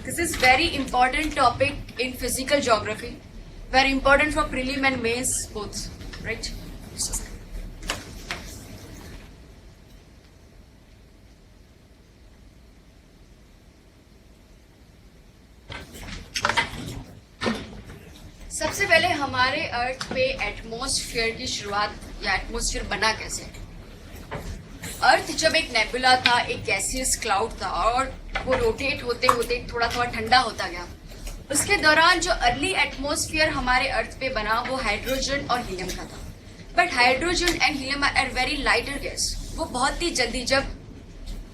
This is very important topic in physical geography. Very important for prelim and mains both, right? सबसे पहले हमारे अर्थ पे atmosphere की शुरुआत या एटमॉस्फेयर बना कैसे? अर्थ जब एक नेबुला था, एक गैसियस क्लाउड था और वो रोटेट होते होते थोड़ा थोड़ा ठंडा होता गया। उसके दौरान जो अर्ली एटमॉस्फेयर हमारे अर्थ पे बना वो हाइड्रोजन और हीलियम का था। But hydrogen and helium are very lighter gas. वो बहुत ही जल्दी, जब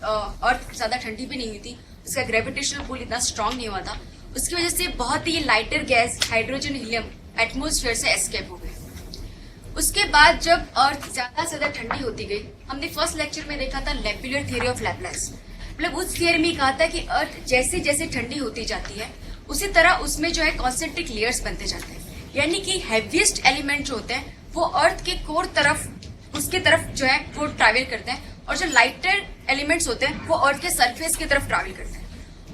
अर्थ ज्यादा ठंडी भी नहीं हुई थी, उसका ग्रेविटेशनल पुल इतना स्ट्रांग नहीं हुआ था, उसकी वजह से बहुत ही lighter gas hydrogen helium atmosphere से एस्केप हो गए। उसके बाद जब अर्थ ज्यादा से ज्यादा ठंडी होती गई, हमने फर्स्ट लेक्चर में देखा था नेबुलर थ्योरी ऑफ लैपलेस। मतलब उस थियरी में कहा था कि अर्थ जैसे जैसे ठंडी होती जाती है उसी तरह उसमें जो है कॉन्सेंट्रिक लेयर्स बनते जाते हैं, यानी कि हैवीएस्ट एलिमेंट जो होते हैं वो अर्थ के कोर तरफ, उसके तरफ जो है वो ट्रैवल करते हैं, और जो लाइटर एलिमेंट्स होते हैं वो अर्थ के सरफेस की तरफ ट्रैवल करते हैं।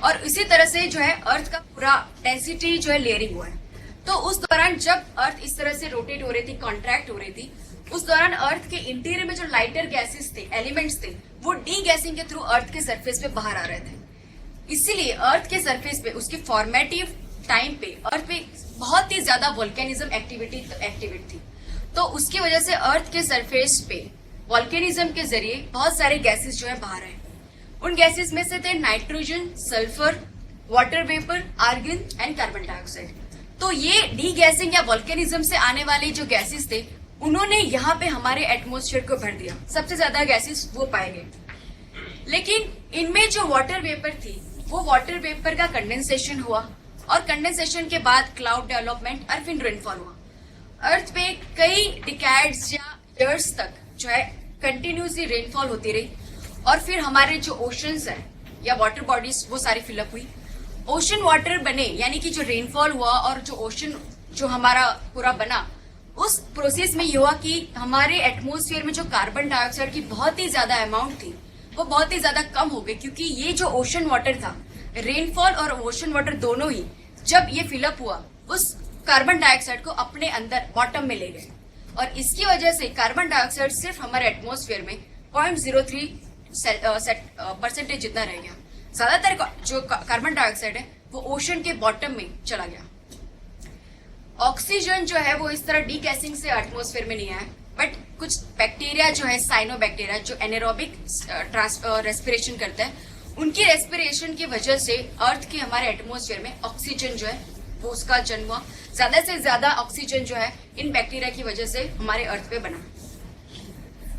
और इसी तरह से जो है अर्थ का पूरा डेंसिटी जो है लेयरिंग हुआ है। तो उस दौरान जब अर्थ इस तरह से रोटेट हो रही थी, कॉन्ट्रैक्ट हो रही थी, उस दौरान अर्थ के इंटीरियर में जो लाइटर गैसेस थे, एलिमेंट्स थे, वो डी गैसिंग के थ्रू अर्थ के सरफेस पे बाहर आ रहे थे। इसीलिए अर्थ के सरफेस पे उसके फॉर्मेटिव टाइम पे अर्थ पे बहुत ही ज्यादा वोल्केनिज्म एक्टिविटी थी। तो उसकी वजह से अर्थ के सरफेस पे वोल्केनिज्म के जरिए बहुत सारे गैसेस जो है बाहर आए। उन गैसेस में से थे nitrogen, sulphur, water vapour, argon and carbon dioxide. तो ये डी गैसिंग या वोल्केनिज्म से आने वाले जो गैसेस थे उन्होंने यहाँ पे हमारे एटमॉस्फेयर को भर दिया। सबसे ज्यादा गैसेस वो पाए गए। लेकिन इनमें जो वाटर वेपर थी वो वाटर वेपर का कंडेंसेशन हुआ, और कंडेंसेशन के बाद क्लाउड डेवलपमेंट और फिर रेनफॉल हुआ। अर्थ पे कई डिकेड्स या ईयर्स तक जो है कंटिन्यूसली रेनफॉल होती रही, और फिर हमारे जो ओशंस है या वाटर बॉडीज वो सारी फिलअप हुई। ओशन वाटर बने, यानी कि जो रेनफॉल हुआ और जो ओशन जो हमारा पूरा बना, उस प्रोसेस में ये हुआ कि हमारे एटमॉस्फेयर में जो कार्बन डाइऑक्साइड की बहुत ही ज्यादा अमाउंट थी वो बहुत ही ज्यादा कम हो गई, क्योंकि ये जो ओशन वाटर था, रेनफॉल और ओशन वाटर दोनों ही जब ये फिलअप हुआ उस कार्बन डाइऑक्साइड को अपने अंदर बॉटम में ले गए, और इसकी वजह से कार्बन डाइऑक्साइड सिर्फ हमारे एटमॉस्फेयर में 0.03% जितना रह गया। ज्यादातर जो कार्बन डाइऑक्साइड है वो ओशन के बॉटम में चला गया। ऑक्सीजन जो है वो इस तरह डीगैसिंग से एटमॉस्फेयर में नहीं आया, बट कुछ बैक्टीरिया जो है, साइनोबैक्टीरिया, जो एनेरोबिक रेस्पिरेशन करते हैं, उनकी रेस्पिरेशन की वजह से अर्थ के हमारे एटमॉस्फेयर में ऑक्सीजन जो है वो उसका जन्म हुआ। ज्यादा से ज्यादा ऑक्सीजन जो है इन बैक्टीरिया की वजह से हमारे अर्थ पे बना।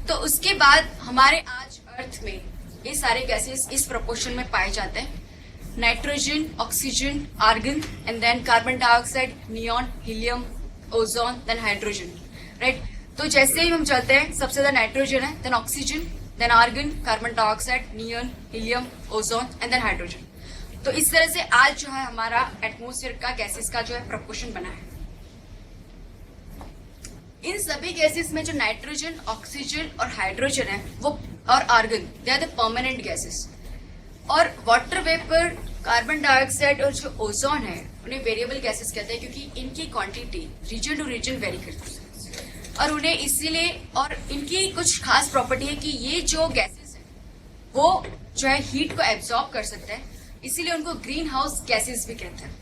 तो उसके बाद हमारे आज अर्थ में ये सारे गैसेस इस प्रोपोर्शन में पाए जाते हैं: nitrogen, oxygen, argon and then carbon dioxide, neon, helium, ozone, then hydrogen, right. तो जैसे ही हम चलते हैं, सबसे ज्यादा नाइट्रोजन है, then oxygen, then argon, carbon dioxide, neon, helium, ozone and then hydrogen. तो इस तरह से आज जो है हमारा एटमॉस्फेयर का गैसेस का जो है प्रोपोर्शन बना है। इन सभी गैसेस में जो नाइट्रोजन, ऑक्सीजन और हाइड्रोजन है वो और argon, they are the permanent gases. और वाटर वेपर, कार्बन डाइऑक्साइड और जो ओजोन है उन्हें वेरिएबल गैसेस कहते हैं, क्योंकि इनकी quantity region to region vary करती है, और उन्हें इसीलिए, और इनकी कुछ खास प्रॉपर्टी है कि ये जो गैसेस है वो जो है हीट को एब्जॉर्ब कर सकते हैं, इसीलिए उनको ग्रीन हाउस गैसेस भी कहते हैं।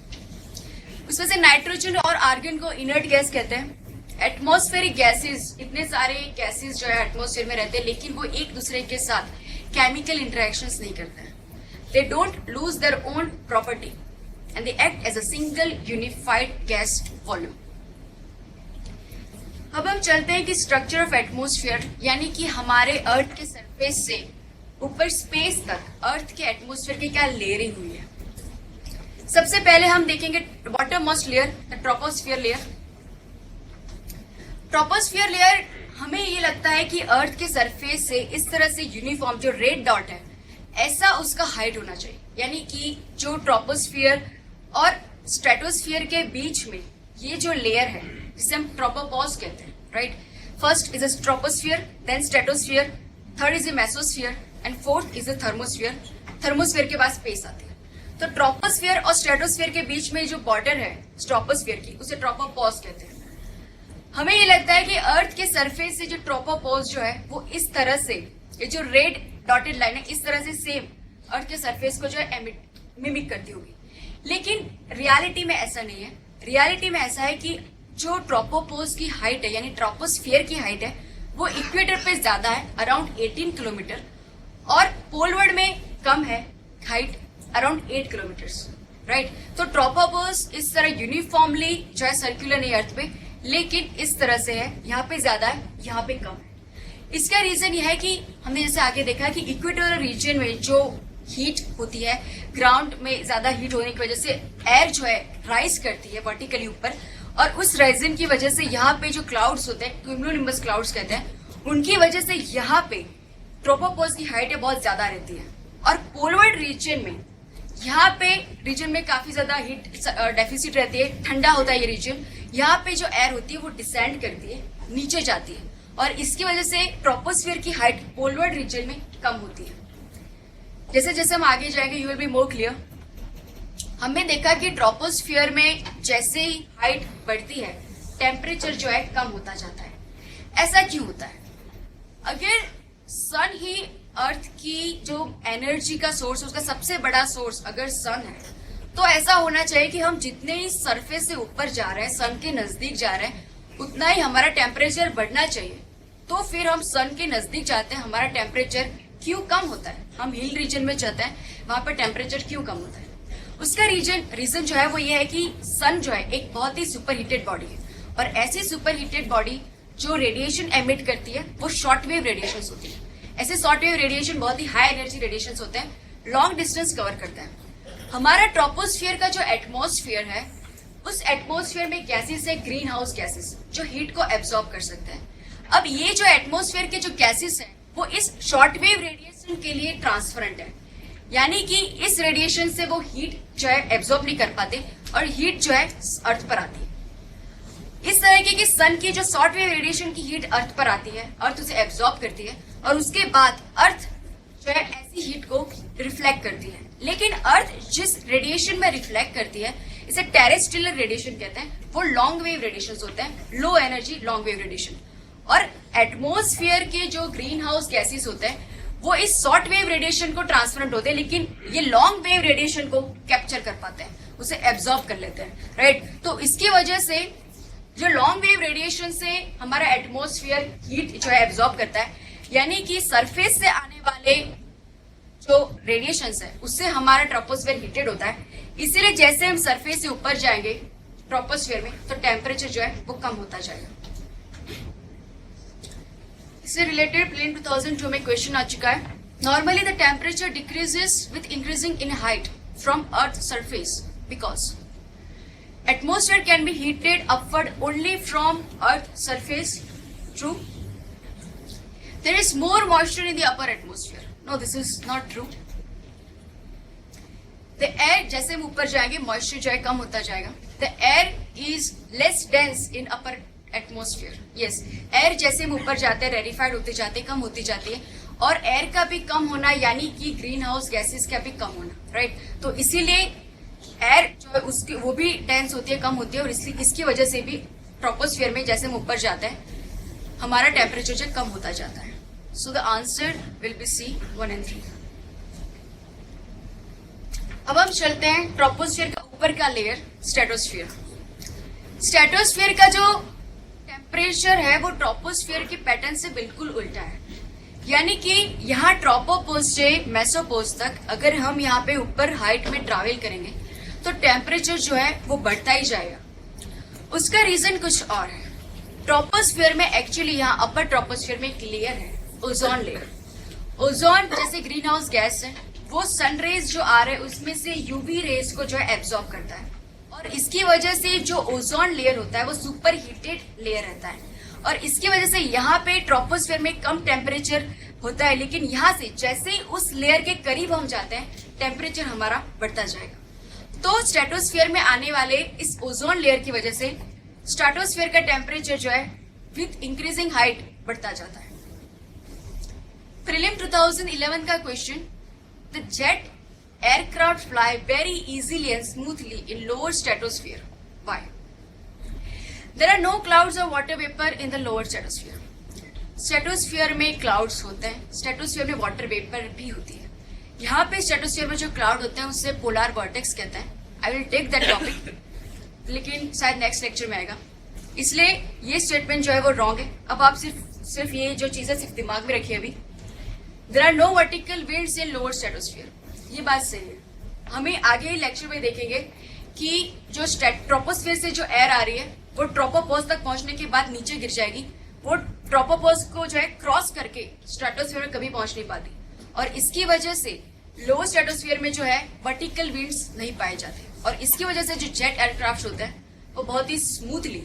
उसमें से नाइट्रोजन और आर्गन को इनर्ट गैस कहते हैं। एटमॉस्फेरिक गैसेस, इतने सारे गैसेस जो है एटमॉस्फेयर में रहते हैं, लेकिन वो एक दूसरे के साथ केमिकल इंटरेक्शंस नहीं करते हैं। They don't lose their own property and they act as a single unified gas volume. अब हम चलते हैं कि स्ट्रक्चर ऑफ एटमॉस्फेयर, यानी कि हमारे अर्थ के सरफेस से ऊपर स्पेस तक अर्थ के एटमॉस्फेयर की क्या लेयरिंग हुई है। सबसे पहले हम देखेंगे bottom most layer, troposphere layer. Troposphere layer, हमें ये लगता है कि अर्थ के सरफेस से इस तरह से यूनिफॉर्म जो रेड डॉट है ऐसा उसका हाइट होना चाहिए, यानी कि जो ट्रोपोस्फियर और स्ट्रेटोस्फियर के बीच में ये जो लेयर है जिसे हम ट्रोपोपॉज कहते हैं, right. First is a troposphere, then stratosphere, third is a mesosphere and fourth is a thermosphere. Thermosphere के बाद स्पेस आती है। तो ट्रोपोस्फियर और स्ट्रेटोस्फियर के बीच में जो बॉर्डर है ट्रोपोस्फियर की, उसे ट्रोपोपॉज कहते हैं। हमें ये लगता है कि अर्थ के सरफेस से जो ट्रोपोपॉज जो है वो इस तरह से, ये जो रेड डॉटेड लाइन है, इस तरह से सेम अर्थ के सरफेस को जो है मिमिक करती होगी। लेकिन रियलिटी में ऐसा नहीं है। रियलिटी में ऐसा है कि जो ट्रोपोपॉज की हाइट है, यानी ट्रोपोस्फियर की हाइट है, वो इक्वेटर पे ज्यादा है, अराउंड 18 किलोमीटर, और पोलवर्ड में कम है हाइट, अराउंड 8 किलोमीटर्स, राइट। तो ट्रोपोपॉज इस तरह यूनिफॉर्मली जो है सर्कुलर नहीं अर्थ पे, लेकिन इस तरह से है, यहाँ पे ज्यादा है, यहाँ पे कम है। इसका रीजन यह है कि हमने जैसे आगे देखा कि इक्वेटोरियल रीजन में जो हीट होती है, ग्राउंड में ज्यादा हीट होने की वजह से एयर जो है राइज करती है वर्टिकली ऊपर, और उस राइजन की वजह से यहाँ पे जो क्लाउड्स होते हैं, क्यूमुलोनिम्बस क्लाउड्स कहते हैं, उनकी वजह से यहाँ पे ट्रोपोपॉज की हाइट बहुत ज्यादा रहती है। और पोलवर्ड रीजन में, यहाँ पे रीजन में काफी ज्यादा हीट डेफिसिट रहती है, ठंडा होता है ये रीजन। यहाँ पे जो एयर होती है वो डिसेंड करती है, नीचे जाती है, और इसकी वजह से ट्रोपोस्फियर की हाइट पोलवर्ड रीजन में कम होती है। जैसे जैसे हम आगे जाएंगे you will be more clear. हमने देखा कि ट्रोपोस्फियर में जैसे ही हाइट बढ़ती है, टेम्परेचर जो है कम होता जाता है। ऐसा क्यों होता है? अगर सन ही अर्थ की जो एनर्जी का सोर्स, उसका सबसे बड़ा सोर्स अगर सन है, तो ऐसा होना चाहिए कि हम जितने ही सरफेस से ऊपर जा रहे हैं, सन के नजदीक जा रहे हैं, उतना ही हमारा टेम्परेचर बढ़ना चाहिए। तो फिर हम सन के नजदीक जाते हैं, हमारा टेम्परेचर क्यों कम होता है? हम हिल रीजन में जाते हैं, वहां पर टेम्परेचर क्यों कम होता है? उसका रीजन जो है वो ये है कि सन जो है एक बहुत ही सुपर हीटेड बॉडी है, और ऐसी सुपर हीटेड बॉडी जो रेडिएशन एमिट करती है वो शॉर्ट वेव रेडिएशन होती है। ऐसे शॉर्ट वेव रेडिएशन बहुत ही हाई एनर्जी रेडिएशन होते हैं, लॉन्ग डिस्टेंस कवर करते हैं। हमारा ट्रोपोस्फियर का जो एटमॉस्फेयर है, उस एटमॉस्फेयर में गैसेस है, ग्रीन हाउस गैसेस, जो हीट को एब्जॉर्ब कर सकते हैं। अब ये जो एटमॉस्फेयर के जो गैसेस हैं वो इस शॉर्ट वेव रेडिएशन के लिए ट्रांसफरेंट है, यानी कि इस रेडिएशन से वो हीट जो है एब्जॉर्ब नहीं कर पाते, और हीट जो है अर्थ पर आती है। इस तरह की सन की जो शॉर्ट वेव रेडिएशन की हीट अर्थ पर आती है, अर्थ उसे एब्जॉर्ब करती है, और उसके बाद अर्थ जो है ऐसी हीट को रिफ्लेक्ट करती है। लेकिन अर्थ जिस रेडिएशन में रिफ्लेक्ट करती है, इसे टेरेस्ट्रियल रेडिएशन कहते हैं, वो लॉन्ग वेव रेडिएशन होते हैं, low energy long wave radiation. और एटमॉस्फेयर के जो ग्रीन हाउस गैसेस होते हैं वो इस शॉर्ट वेव रेडिएशन को ट्रांसफरेंट होते हैं, लेकिन ये लॉन्ग वेव रेडिएशन को कैप्चर कर पाते हैं, उसे एब्जॉर्ब कर लेते हैं, राइट। तो इसकी वजह से जो लॉन्ग वेव रेडिएशन से हमारा एटमॉस्फेयर हीट जो है एब्जॉर्ब करता है, यानी कि सरफेस से आने वाले जो रेडिएशंस है उससे हमारा ट्रोपोस्फियर हीटेड होता है। इसीलिए जैसे हम सरफेस से ऊपर जाएंगे ट्रोपोस्फियर में, तो टेम्परेचर जो है वो कम होता जाएगा। इससे रिलेटेड प्लेन 2002 में क्वेश्चन आ चुका है। Normally the temperature decreases with increasing in height from earth surface because atmosphere can be heated upward only from earth surface. True? There is more moisture in the upper atmosphere. No, this is not true. The air, जैसे हम ऊपर जाएंगे moisture जो है कम होता जाएगा. The air is less dense in upper atmosphere. Yes, air जैसे हम ऊपर जाते हैं rarefied होते जाते हैं, कम होती जाती है, और air का भी कम होना यानी कि green house gases का भी कम होना, right? तो इसीलिए एयर जो है उसकी वो भी डेंस होती है, कम होती है, और इसकी वजह से भी ट्रोपोस्फियर में जैसे हम ऊपर जाते हैं हमारा टेम्परेचर जो कम होता जाता है। So the answer will be C 1 and 3। अब हम चलते हैं ट्रोपोस्फियर का ऊपर का लेयर स्ट्रेटोस्फियर। स्ट्रेटोस्फियर का जो टेम्परेचर है वो ट्रोपोस्फियर के पैटर्न से बिल्कुल उल्टा है, यानी कि यहाँ ट्रोपोपोज से मेसोपोज तक अगर हम यहाँ पे ऊपर हाइट में ट्रैवल करेंगे तो टेम्परेचर जो है वो बढ़ता ही जाएगा। उसका रीजन कुछ और है। ट्रोपोस्फियर में एक्चुअली यहाँ अपर ट्रोपोस्फियर में एक लेयर है, ओजोन लेयर। ओजोन जैसे ग्रीन हाउस गैस है, वो सन रेज जो आ रहे हैं उसमें से यूवी रेज को जो है एब्जॉर्ब करता है, और इसकी वजह से जो ओजोन लेयर होता है वो सुपर हीटेड लेयर रहता है, और इसकी वजह से यहाँ पे ट्रोपोस्फियर में कम टेम्परेचर होता है। लेकिन यहाँ से जैसे ही उस लेयर के करीब हम जाते हैं टेम्परेचर हमारा बढ़ता जाएगा। तो स्ट्रेटोस्फियर में आने वाले इस ओजोन लेयर की वजह से स्ट्रेटोस्फियर का टेम्परेचर जो है विथ इंक्रीजिंग हाइट बढ़ता जाता है। प्रीलिम 2011 का question, the jet aircraft fly very easily and smoothly in lower stratosphere. Why? There are no clouds or water vapor in the lower stratosphere. Stratosphere में clouds होते हैं, stratosphere में water vapour भी होती है. यहाँ पे स्ट्रेटोस्फीयर में जो क्लाउड होते हैं उससे पोलर वर्टेक्स कहते हैं. I will take that topic, लेकिन शायद नेक्स्ट लेक्चर में आएगा, इसलिए ये स्टेटमेंट जो है वो रॉन्ग है. अब आप सिर्फ ये जो चीजें सिर्फ दिमाग में रखिए. अभी there are no vertical winds in lower stratosphere, ये बात सही है. हमें आगे लेक्चर में देखेंगे कि जो ट्रोपोस्फीयर से जो एयर आ रही है वो ट्रोपोपॉज तक पहुंचने के बाद नीचे गिर जाएगी. वो ट्रोपोपॉज को जो है क्रॉस करके स्ट्रेटोस्फीयर में कभी पहुंच नहीं पाती, और इसकी वजह से लोअर स्ट्रेटोस्फीयर में जो है वर्टिकल विंड्स नहीं पाए जाते, और इसकी वजह से जो जेट एयरक्राफ्ट होते हैं वो बहुत ही स्मूथली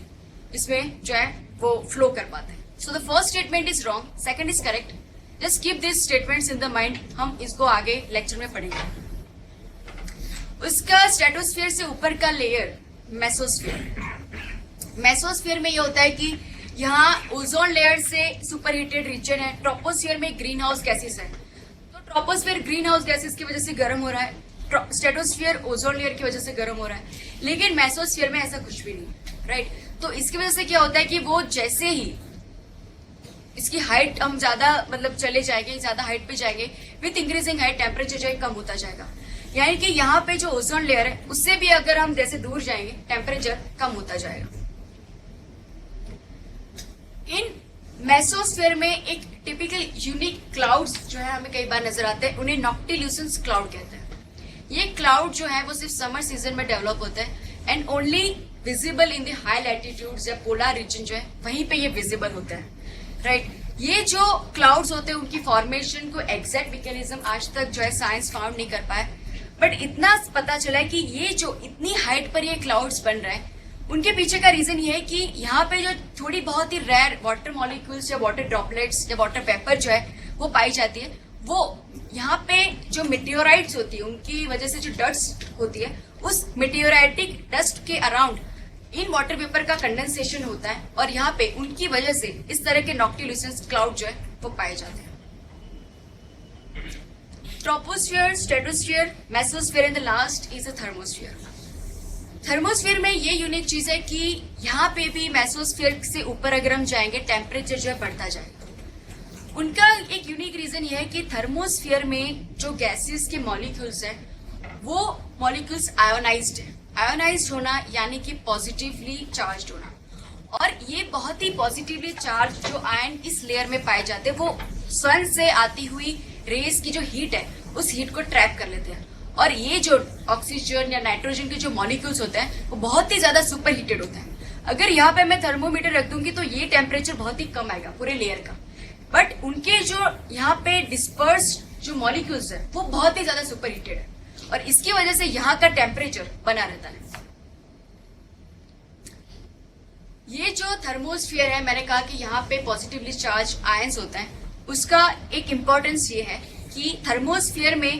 इसमें जो है वो फ्लो कर पाते हैं. So the first statement is wrong, second is correct. Just keep this statements in the mind, हम इसको आगे लेक्चर में पढ़ेंगे. उसका स्ट्रेटोस्फीयर से ऊपर का लेयर मेसोस्फीयर. मेसोस्फीयर में ये होता है कि यहाँ ओजोन लेयर से सुपर हीटेड रीजन है. ट्रोपोस्फीयर में ग्रीन हाउस गैसेस है, तो ट्रोपोस्फीयर ग्रीन हाउस गैसेस की वजह से गर्म हो रहा है, स्ट्रेटोस्फीयर ओजोन लेयर की वजह से गर्म हो रहा है. लेकिन मेसोस्फीयर में ऐसा कुछ भी नहीं, राइट. तो इसकी वजह से क्या होता है कि वो जैसे ही इसकी हाइट हम ज्यादा मतलब चले जाएंगे, ज्यादा हाइट पे जाएंगे, विथ इंक्रीजिंग हाइट टेम्परेचर जो है कम होता जाएगा. यानी कि यहाँ पे जो ओजोन लेयर है उससे भी अगर हम जैसे दूर जाएंगे टेम्परेचर कम होता जाएगा. इन मेसोस्फीयर में एक टिपिकल यूनिक क्लाउड्स जो है हमें कई बार नजर आते हैं, उन्हें नॉक्टिल्यूसेंस क्लाउड कहते हैं. ये क्लाउड जो है वो सिर्फ समर सीजन में डेवलप होता है and only visible in the high latitudes या पोलर रीजन जो है वहीं पे ये विजिबल होता है, राइट. ये जो क्लाउड्स होते हैं उनकी फॉर्मेशन को एग्जैक्ट मैकेनिज्म आज तक जो है साइंस फाउंड नहीं कर पाया, बट इतना पता चला है कि ये जो इतनी हाइट पर ये क्लाउड्स बन रहे हैं उनके पीछे का रीजन ये है कि यहाँ पे जो थोड़ी बहुत ही रेयर वाटर मॉलिक्यूल्स या वाटर ड्रॉपलेट्स या वाटर पेपर जो है वो पाई जाती है, वो यहाँ पे जो मेटेओराइट्स होती है उनकी वजह से जो डस्ट होती है उस मेटेओराइटिक डस्ट के अराउंड इन वाटर वेपर का कंडेंसेशन होता है, और यहाँ पे उनकी वजह से इस तरह के नॉक्टिल्यूसेंस क्लाउड जो है वो पाए जाते हैं. Troposphere, stratosphere, mesosphere and the last is a thermosphere. Thermosphere में ये यूनिक चीज है कि यहाँ पे भी मेसोस्फीयर से ऊपर अगर हम जाएंगे टेम्परेचर जो है बढ़ता जाएगा. उनका एक यूनिक रीजन ये है कि थर्मोस्फीयर में जो गैसेस के मॉलिक्यूल्स हैं वो मॉलिक्यूल्स आयोनाइज्ड है. आयोनाइज्ड होना यानी कि पॉजिटिवली चार्ज होना, और ये बहुत ही पॉजिटिवली चार्ज जो आयन इस लेयर में पाए जाते हैं वो सन से आती हुई रेस की जो हीट है उस हीट को ट्रैप कर लेते हैं, और ये जो ऑक्सीजन या नाइट्रोजन के जो मॉलिक्यूल्स होते हैं वो बहुत ही ज्यादा सुपर हीटेड होते हैं. अगर यहाँ पे मैं थर्मोमीटर रख दूंगी तो ये टेम्परेचर बहुत ही कम आएगा पूरे लेयर का, बट उनके जो यहाँ पे डिस्पर्स जो मॉलिक्यूल्स है वो बहुत ही ज्यादा सुपर हीटेड है, और इसकी वजह से यहाँ का टेम्परेचर बना रहता है. ये जो थर्मोस्फीयर है मैंने कहा कि यहाँ पे पॉजिटिवली चार्ज आयंस होता है, उसका एक इम्पोर्टेंस ये है कि थर्मोस्फीयर में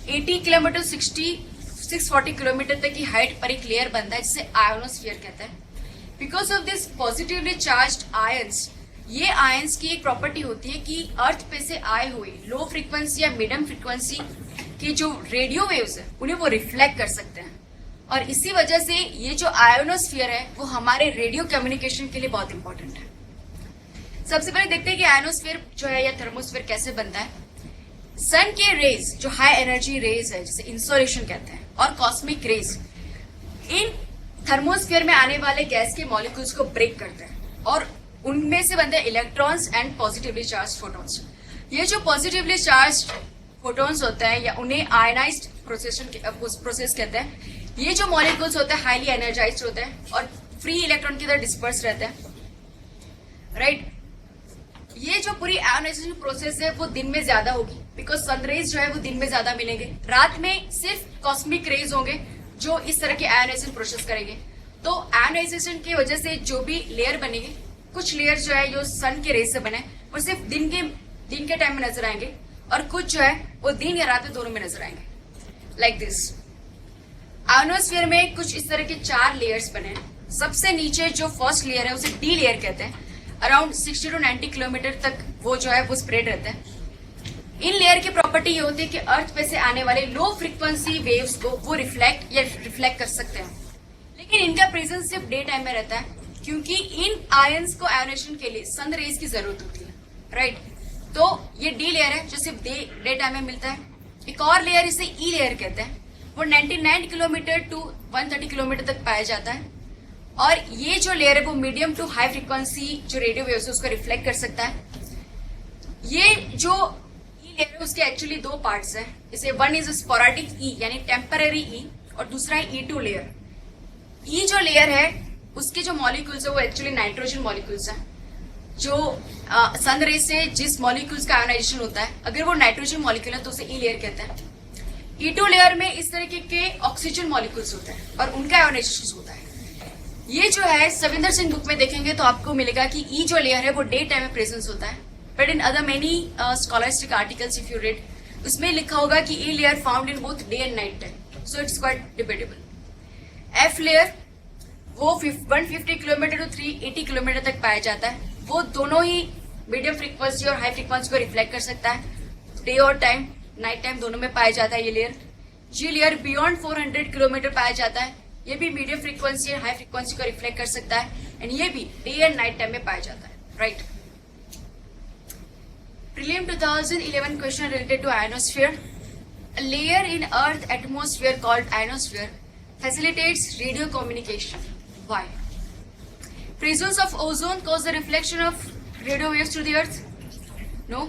80 किलोमीटर 640 किलोमीटर तक की हाइट पर एक लेयर बनता है जिसे आयोनोस्फीयर कहते हैं. Because of this positively charge ions, ये आयंस की एक प्रॉपर्टी होती है कि अर्थ पे से आए हुए लो फ्रीक्वेंसी या मीडियम फ्रीक्वेंसी की जो रेडियो वेव्स है उन्हें वो रिफ्लेक्ट कर सकते हैं, और इसी वजह से ये जो आयोनोस्फीयर है वो हमारे रेडियो कम्युनिकेशन के लिए बहुत इंपॉर्टेंट है. सबसे पहले देखते हैं कि आयोनोस्फीयर जो है या थर्मोस्फीयर कैसे बनता है. सन के रेज जो हाई एनर्जी रेज है जिसे इंसोलेशन कहते हैं, और कॉस्मिक रेज इन थर्मोस्फीयर में आने वाले गैस के मॉलिक्यूल्स को ब्रेक करते हैं, और उनमें से बनते हैं electrons and positively charge photons. ये जो पॉजिटिवली चार्ज फोटॉन्स होते हैं या उन्हें आयनाइज्ड प्रोसेस कहते हैं, ये जो मॉलिक्यूल्स होते हैं हाईली एनर्जाइज्ड होते हैं और फ्री इलेक्ट्रॉन की तरह डिस्पर्स रहते हैं, राइट. ये जो पूरी आयोनाइजेशन प्रोसेस है वो दिन में ज्यादा होगी बिकॉज सनरेज जो है वो दिन में ज्यादा मिलेंगे, रात में सिर्फ कॉस्मिक रेज होंगे जो इस तरह के आयोनाइजेशन प्रोसेस करेंगे. तो आयोनाइजेशन की वजह से जो भी लेयर बनेंगे, कुछ लेयर जो है जो सन के रेज से बने वो सिर्फ दिन के टाइम में नजर आएंगे, और कुछ जो है वो दिन या रात में दोनों में नजर आएंगे, लाइक दिस. आयोनोस्फीयर में कुछ इस तरह के 4 लेयर्स बने हैं. सबसे नीचे जो फर्स्ट लेयर है उसे डी लेयर कहते हैं. अराउंड 60 to 90 किलोमीटर तक वो जो है वो स्प्रेड रहता है. इन लेयर की प्रॉपर्टी ये होती है कि अर्थ पे से आने वाले लो फ्रीक्वेंसी वेव्स को वो रिफ्लेक्ट कर सकते हैं, लेकिन इनका प्रेजेंस सिर्फ डे टाइम में रहता है, क्योंकि इन आयंस को आयोनेशन के लिए सन रेज की जरूरत होती है, राइट। तो ये डी लेयर है जो सिर्फ डे टाइम में मिलता है। एक और लेयर इसे ई लेयर कहते हैं, वो 99 किलोमीटर टू 130 किलोमीटर तक पाया जाता है, और ये जो लेयर है वो मीडियम टू हाई फ्रीक्वेंसी जो रेडियो वेव्स है उसको रिफ्लेक्ट कर सकता है। ये जो ई लेयर है उसके एक्चुअली दो पार्ट्स हैं, इसे वन इज स्पोराडिक ई यानी टेम्पररी ई, और दूसरा है E2 लेयर। ई जो लेयर है उसके जो मॉलिक्यूल्स है वो एक्चुअली नाइट्रोजन मॉलिक्यूल्स हैं, जो सन रे से जिस मॉलिक्यूल्स का आयोनाइजेशन होता है अगर वो नाइट्रोजन मॉलिक्यूल है तो उसे ई लेयर कहते हैं। E2 लेयर में इस तरीके के ऑक्सीजन मॉलिक्यूल्स होते हैं और उनका आयोनाइजेशन होता है। ये जो है सविंदर सिंह बुक में देखेंगे तो आपको मिलेगा कि ई जो लेयर है वो डे टाइम में प्रेजेंस होता है, but in other many scholaristic articles if you read उसमें लिखा होगा कि E layer found in both day and night time, so it's quite debatable. F layer वो 150 किलोमीटर टू 380 किलोमीटर तक पाया जाता है, वो दोनों ही मीडियम फ्रीक्वेंसी और हाई फ्रीक्वेंसी को रिफ्लेक्ट कर सकता है, डे और टाइम नाइट टाइम दोनों में पाया जाता है ये लेयर। जी लेयर बियॉन्ड 400 किलोमीटर पाया जाता है, ये भी मीडियम फ्रीक्वेंसी और हाई फ्रीक्वेंसी को रिफ्लेक्ट कर सकता है, एंड ये भी डे एंड नाइट टाइम में पाया जाता है, right. Prelim 2011 question related to ionosphere. A layer in Earth atmosphere called ionosphere facilitates radio communication. Why? Presence of ozone cause the reflection of radio waves to the Earth? No.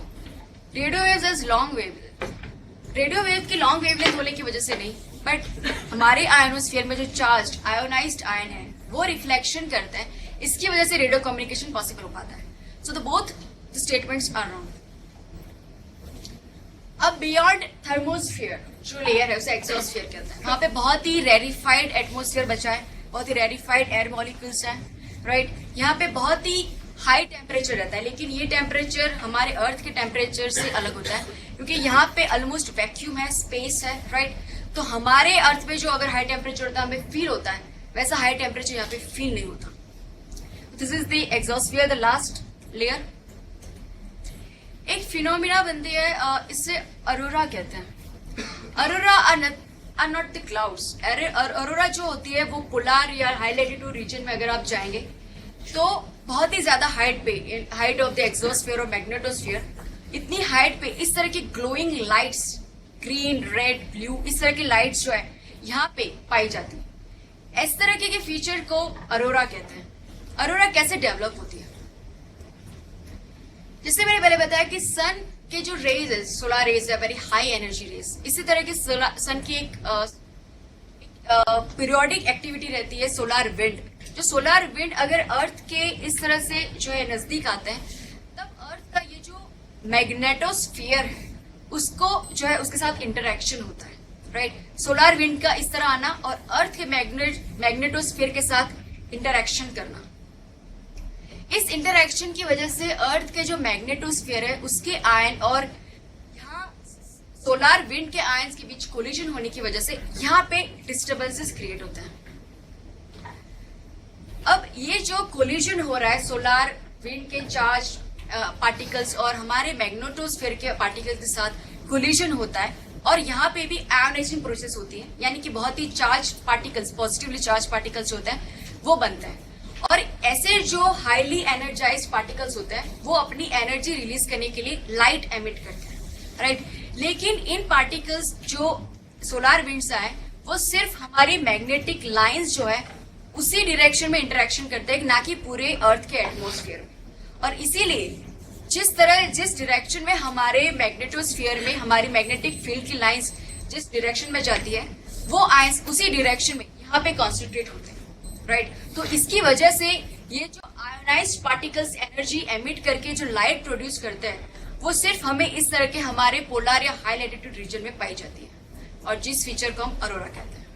Radio waves has long wavelength. Radio wave की long wavelength होने की वजह से नहीं, but हमारे ionosphere में जो charged ionised ion है वो रिफ्लेक्शन करता है, इसकी वजह से रेडियो कम्युनिकेशन पॉसिबल हो पाता है। So the both the statements are wrong. अब बियॉन्ड थर्मोस्फीयर जो लेयर है उसे एक्सोस्फीयर कहते हैं, वहां पे बहुत ही रेरिफाइड एटमोस्फीयर बचा है, बहुत ही रेरिफाइड एयर मॉलिक्यूल्स हैं, राइट। यहाँ पे बहुत ही हाई टेम्परेचर रहता है, लेकिन ये टेम्परेचर हमारे अर्थ के टेम्परेचर से अलग होता है, क्योंकि यहाँ पे ऑलमोस्ट वैक्यूम है, स्पेस है, राइट। तो हमारे अर्थ में जो अगर हाई टेम्परेचर होता है हमें फील होता है, वैसा हाई टेम्परेचर यहाँ पे फील नहीं होता। This is the exosphere, the last layer. एक फिनोमिना बनती है, इससे अरोरा कहते हैं। Aurora are not the clouds. Aurora जो होती है वो पोलर या हाई लैटिट्यूड रीजन में अगर आप जाएंगे तो बहुत ही ज्यादा हाइट पे, हाइट ऑफ द एक्सोस्फीयर और मैग्नेटोस्फीयर, इतनी हाइट पे इस तरह की glowing lights, green, red, blue, इस तरह की लाइट्स जो है यहाँ पे पाई जाती है। इस तरह के फीचर को अरोरा कहते हैं। अरोरा कैसे डेवलप होती है? जिससे मैंने पहले बताया कि सन के जो रेज है, सोलर रेज है, वेरी हाई एनर्जी रेज, इसी तरह की सन की एक पीरियोडिक एक्टिविटी रहती है सोलर विंड। जो सोलर विंड अगर अर्थ के इस तरह से जो है नजदीक आते हैं, तब अर्थ का ये जो मैग्नेटोस्फीयर है उसको जो है उसके साथ इंटरेक्शन होता है, राइट। सोलर विंड का इस तरह आना और अर्थ के मैग्नेटोस्फीयर के साथ इंटरेक्शन करना, इस इंटरेक्शन की वजह से अर्थ के जो मैग्नेटोस्फीयर है उसके आयन और यहाँ सोलर विंड के आयंस के बीच कोलिजन होने की वजह से यहाँ पे डिस्टर्बेंसेस क्रिएट होते हैं। अब ये जो कोलिजन हो रहा है सोलर विंड के चार्ज पार्टिकल्स और हमारे मैग्नेटोस्फीयर के पार्टिकल्स के साथ कोलिजन होता है, और यहाँ पे भी आयोनाइजेशन प्रोसेस होती है, यानी कि बहुत ही charge particles, positively charge particles होते हैं वो बनते हैं, और ऐसे जो हाईली एनर्जाइज पार्टिकल्स होते हैं वो अपनी एनर्जी रिलीज करने के लिए लाइट एमिट करते हैं, राइट। लेकिन इन पार्टिकल्स जो सोलर विंड से आए वो सिर्फ हमारी मैग्नेटिक लाइंस जो है उसी डायरेक्शन में इंटरेक्शन करते हैं, ना कि पूरे अर्थ के एटमोस्फेयर में। और इसीलिए जिस डायरेक्शन में हमारे मैग्नेटोस्फीयर में हमारी मैग्नेटिक फील्ड की लाइंस जिस डायरेक्शन में जाती है वो आयंस उसी डायरेक्शन में यहाँ पे कॉन्सेंट्रेट होते हैं, राइट। तो इसकी वजह से ये जो आयोनाइज्ड पार्टिकल्स एनर्जी एमिट करके जो लाइट प्रोड्यूस करते हैं वो सिर्फ हमें इस तरह के हमारे पोलर या हाई लैटिट्यूड रीजन में पाई जाती है, और जिस फीचर को हम अरोरा कहते हैं।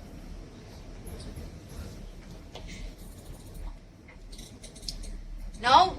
नाउ